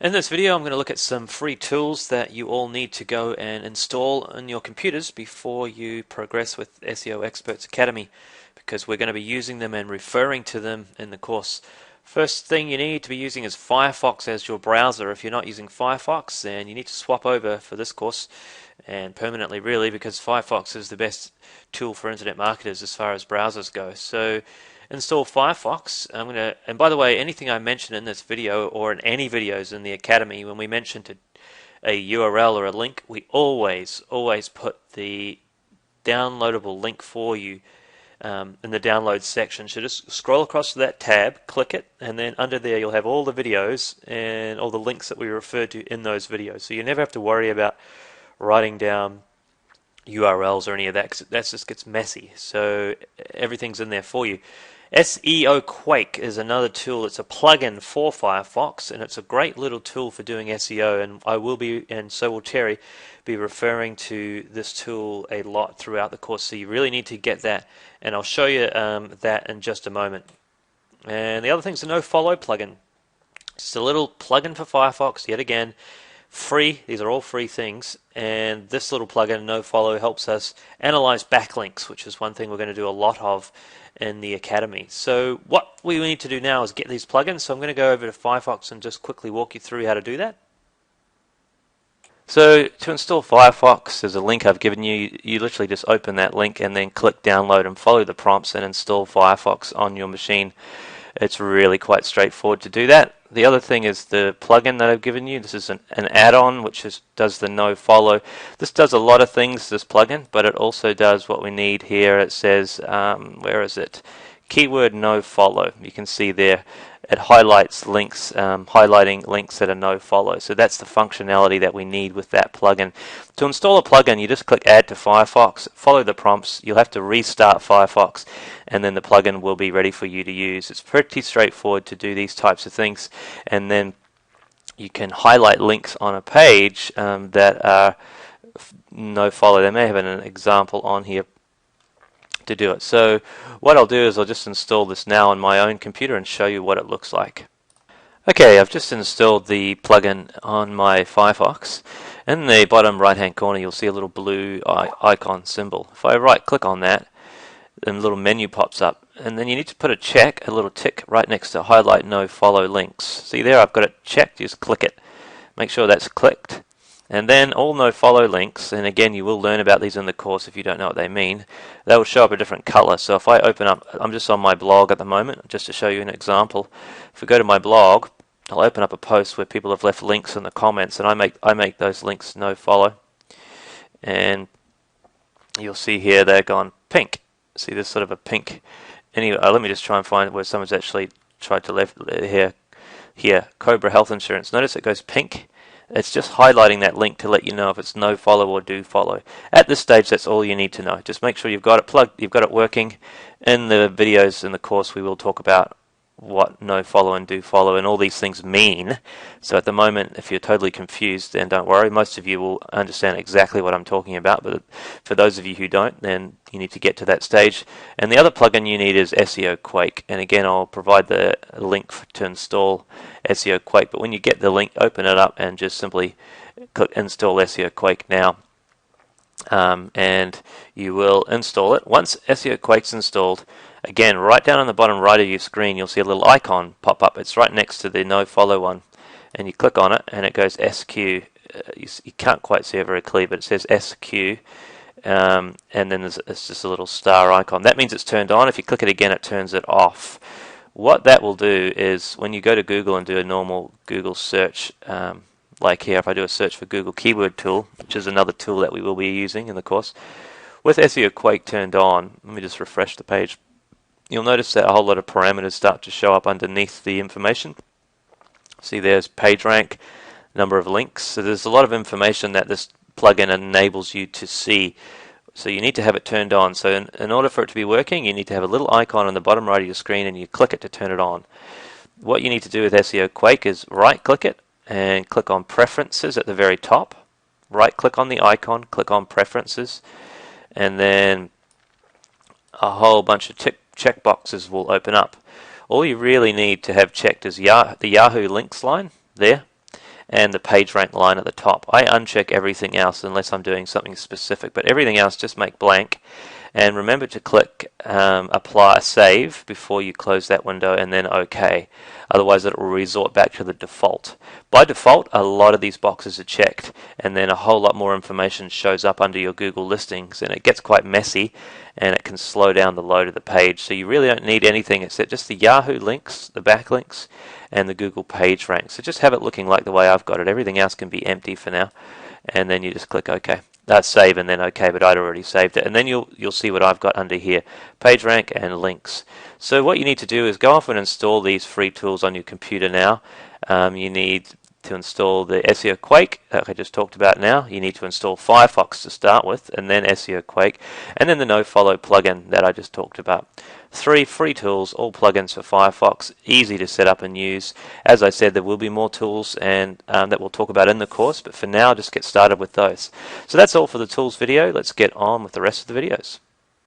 In this video, I'm going to look at some free tools that you all need to go and install on your computers before you progress with SEO Experts Academy, because we're going to be using them and referring to them in the course. First thing you need to be using is Firefox as your browser. If you're not using Firefox, then you need to swap over for this course, and permanently really, because Firefox is the best tool for internet marketers as far as browsers go. So install Firefox. And by the way, anything I mention in this video or in any videos in the Academy, when we mention a URL or a link, we always put the downloadable link for you in the download section. So just scroll across to that tab, click it, and then under there you'll have all the videos and all the links that we referred to in those videos. So you never have to worry about writing down URLs or any of that, because that just gets messy. So everything's in there for you. SEO Quake is another tool. It's a plugin for Firefox, and it's a great little tool for doing SEO, and I will be, and so will Terry, be referring to this tool a lot throughout the course, so you really need to get that, and I'll show you that in just a moment. And the other thing is the nofollow plugin. It's a little plugin for Firefox, yet again, free. These are all free things, and this little plugin, nofollow, helps us analyze backlinks, which is one thing we're going to do a lot of in the Academy. So what we need to do now is get these plugins. So I'm going to go over to Firefox and just quickly walk you through how to do that. So to install Firefox, there's a link I've given you. You literally just open that link and then click download and follow the prompts and install Firefox on your machine. It's really quite straightforward to do that. The other thing is the plugin that I've given you. This is an add-on which does the nofollow. This does a lot of things, this plugin, but it also does what we need here. It says, where is it? Keyword nofollow. You can see there it highlights links, highlighting links that are nofollow. So that's the functionality that we need with that plugin. To install a plugin, you just click Add to Firefox, follow the prompts. You'll have to restart Firefox, and then the plugin will be ready for you to use. It's pretty straightforward to do these types of things, and then you can highlight links on a page that are nofollow. They may have an example on here to do it. So what I'll do is I'll just install this now on my own computer and show you what it looks like. Okay, I've just installed the plugin on my Firefox. In the bottom right hand corner you'll see a little blue icon symbol. If I right click on that, then a little menu pops up, and then you need to put a little tick right next to highlight nofollow links. See there, I've got it checked. Just click it, make sure that's clicked, and then all nofollow links, and again you will learn about these in the course if you don't know what they mean, they will show up a different color. So if I open up, I'm just on my blog at the moment, just to show you an example. If we go to my blog, I'll open up a post where people have left links in the comments, and I make those links nofollow, and you'll see here they're gone pink. See, there's sort of a pink. Anyway, let me just try and find where someone's actually tried to left here, Cobra Health Insurance. Notice it goes pink. It's just highlighting that link to let you know if it's nofollow or do follow. At this stage, that's all you need to know. Just make sure you've got it plugged, you've got it working. In the videos in the course, we will talk about what nofollow and do follow and all these things mean. So at the moment, if you're totally confused, then don't worry. Most of you will understand exactly what I'm talking about, but for those of you who don't, then you need to get to that stage. And the other plugin you need is SEO Quake. And again, I'll provide the link to install SEO Quake. But when you get the link, open it up and just simply click install SEO Quake now. And you will install it. Once SEO Quake's installed, again, right down on the bottom right of your screen, you'll see a little icon pop up. It's right next to the nofollow one, and you click on it, and it goes SQ. You can't quite see it very clear, but it says SQ, and then it's just a little star icon. That means it's turned on. If you click it again, it turns it off. What that will do is when you go to Google and do a normal Google search, like here, if I do a search for Google Keyword Tool, which is another tool that we will be using in the course, with SEO Quake turned on, let me just refresh the page. You'll notice that a whole lot of parameters start to show up underneath the information. See, there's PageRank, number of links. So there's a lot of information that this plugin enables you to see. So you need to have it turned on. So in order for it to be working, you need to have a little icon on the bottom right of your screen, and you click it to turn it on. What you need to do with SEO Quake is right-click it and click on Preferences at the very top. Right-click on the icon, click on Preferences, and then a whole bunch of check boxes will open up. All you really need to have checked is the Yahoo links line there, and the page rank line at the top. I uncheck everything else unless I'm doing something specific, but everything else just make blank. And remember to click apply save before you close that window, and then OK. Otherwise it will resort back to the default. By default, a lot of these boxes are checked, and then a whole lot more information shows up under your Google listings, and it gets quite messy, and it can slow down the load of the page. So you really don't need anything except just the Yahoo links, the backlinks, and the Google page rank. So just have it looking like the way I've got it. Everything else can be empty for now, and then you just click OK. Save and then OK, but I'd already saved it. And then you'll see what I've got under here, PageRank and links. So what you need to do is go off and install these free tools on your computer now. You need to install the SEO Quake that I just talked about now. You need to install Firefox to start with, and then SEO Quake, and then the NoFollow plugin that I just talked about. 3 free tools, all plugins for Firefox, easy to set up and use. As I said, there will be more tools and that we'll talk about in the course, but for now just get started with those. So that's all for the tools video. Let's get on with the rest of the videos.